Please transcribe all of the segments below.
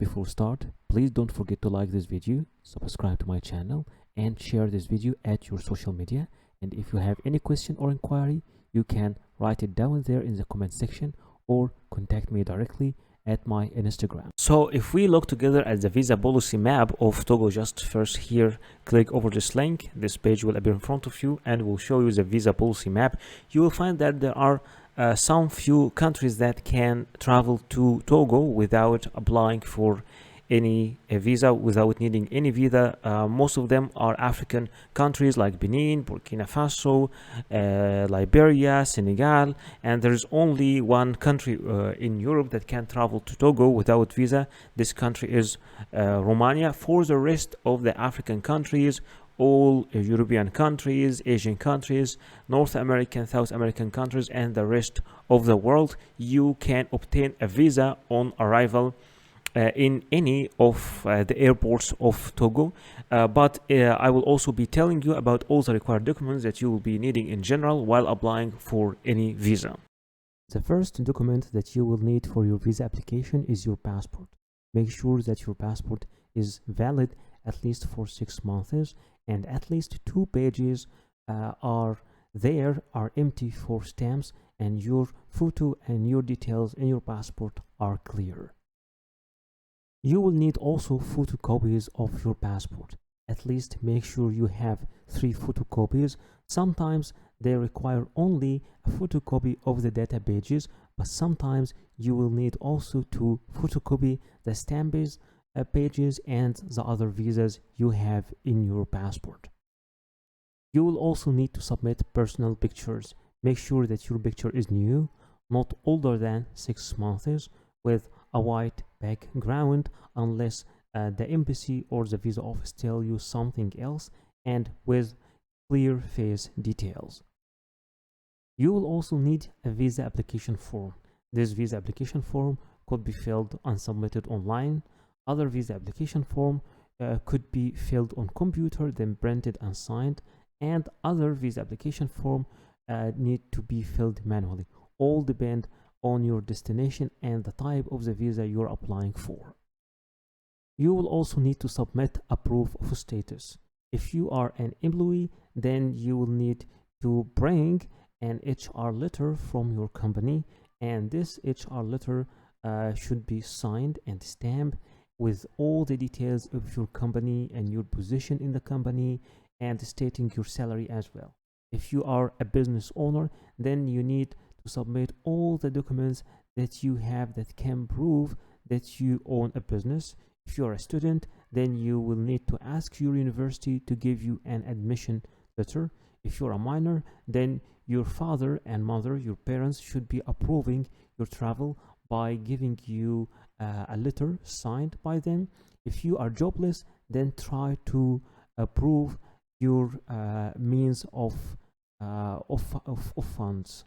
Before start, please don't forget to like this video, subscribe to my channel, and share this video at your social media. And if you have any question or inquiry, you can write it down there in the comment section or contact me directly at my Instagram. So if we look together at the visa policy map of Togo, just first here click over this link. This page will appear in front of you and will show you the visa policy map. You will find that there are some few countries that can travel to Togo without applying for any visa, without needing any visa. Most of them are African countries like Benin, Burkina Faso, Liberia, Senegal, and there's only one country in Europe that can travel to Togo without visa. This country is Romania. For the rest of the African countries, all European countries, Asian countries, North American, South American countries, and the rest of the world, you can obtain a visa on arrival in any of the airports of Togo. But I will also be telling you about all the required documents that you will be needing in general while applying for any visa. The first document that you will need for your visa application is your passport. Make sure that your passport is valid at least for 6 months, and at least 2 pages are empty for stamps, and your photo and your details in your passport are clear. You will need also photocopies of your passport. At least make sure you have 3 photocopies. Sometimes they require only a photocopy of the data pages, but sometimes you will need also to photocopy the stamps pages and the other visas you have in your passport. You will also need to submit personal pictures. Make sure that your picture is new, not older than 6 months, with a white background, unless the embassy or the visa office tell you something else, and with clear face details. You will also need a visa application form. This visa application form could be filled and submitted online. Other visa application form could be filled on computer, then printed and signed, and other visa application form need to be filled manually. All depend on your destination and the type of the visa you're applying for. You will also need to submit a proof of status. If you are an employee, then you will need to bring an HR letter from your company, and this HR letter should be signed and stamped with all the details of your company and your position in the company, and stating your salary as well. If you are a business owner, then you need to submit all the documents that you have that can prove that you own a business. If you are a student, then you will need to ask your university to give you an admission letter. If you're a minor, then your father and mother, your parents, should be approving your travel by giving you a letter signed by them. If you are jobless, then try to approve your means of funds.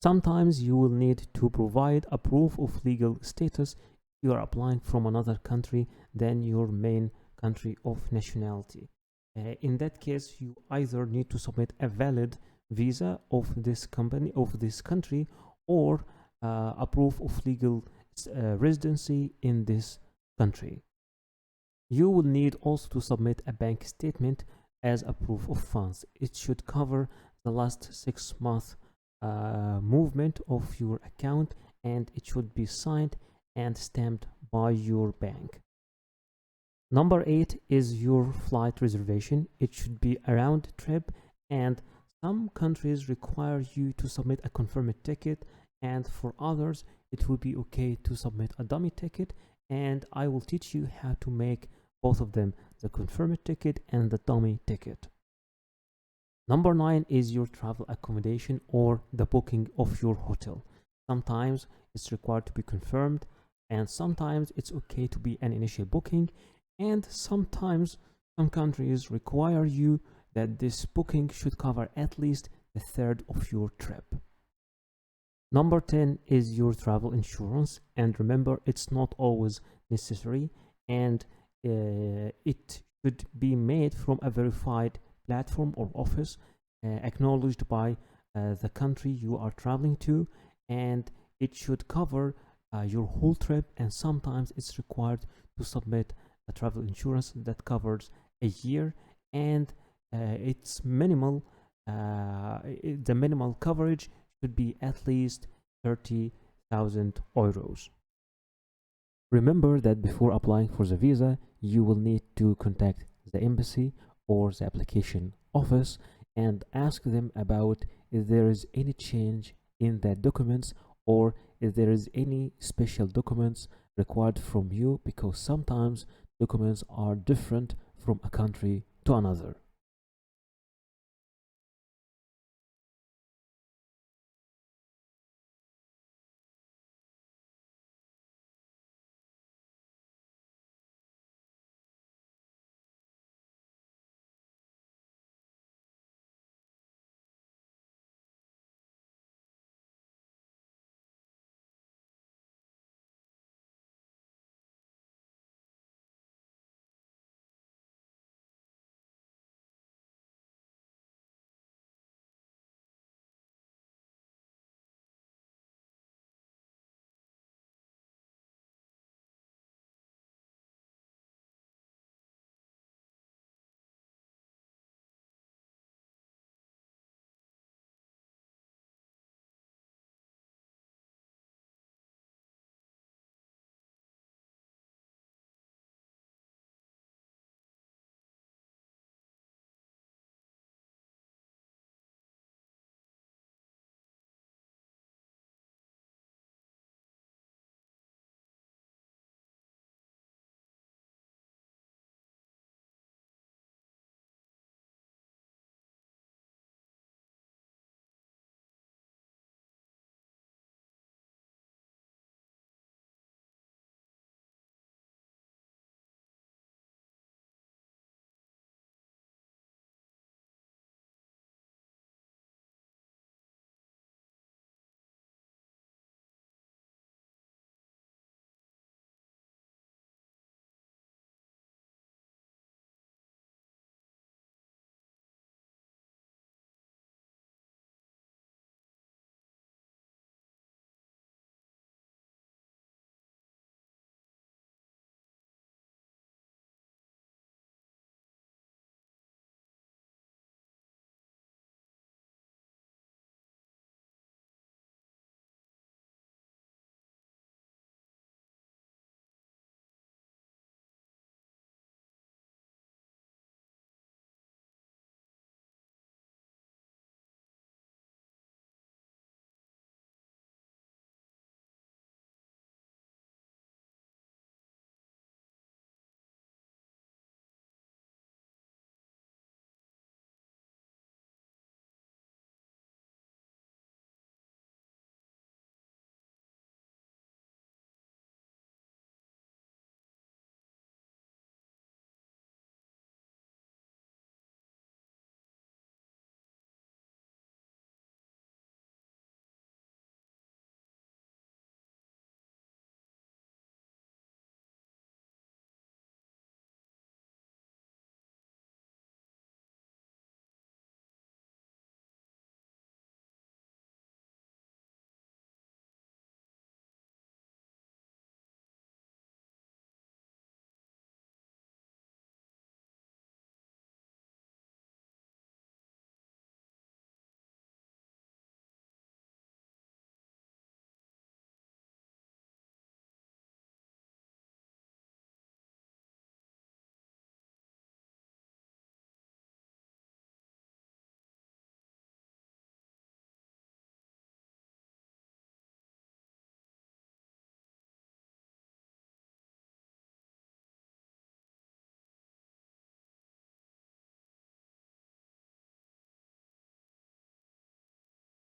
Sometimes you will need to provide a proof of legal status if you are applying from another country than your main country of nationality. In that case, you either need to submit a valid visa of this country, or a proof of legal residency in this country. You will need also to submit a bank statement as a proof of funds. It should cover the last 6 months movement of your account, and it should be signed and stamped by your bank. Number 8 is your flight reservation. It should be a round trip, and some countries require you to submit a confirmed ticket, and for others it will be okay to submit a dummy ticket, and I will teach you how to make both of them, the confirmed ticket and the dummy ticket. Number 9 is your travel accommodation or the booking of your hotel. Sometimes it's required to be confirmed, and sometimes it's okay to be an initial booking, and sometimes some countries require you that this booking should cover at least a third of your trip. Number 10 is your travel insurance, and remember, it's not always necessary, and it should be made from a verified platform or office acknowledged by the country you are traveling to, and it should cover your whole trip, and sometimes it's required to submit a travel insurance that covers a year, and it's minimal. The minimal coverage should be at least 30,000 euros. Remember that before applying for the visa, you will need to contact the embassy or the application office and ask them about if there is any change in the documents, or if there is any special documents required from you, because sometimes documents are different from a country to another.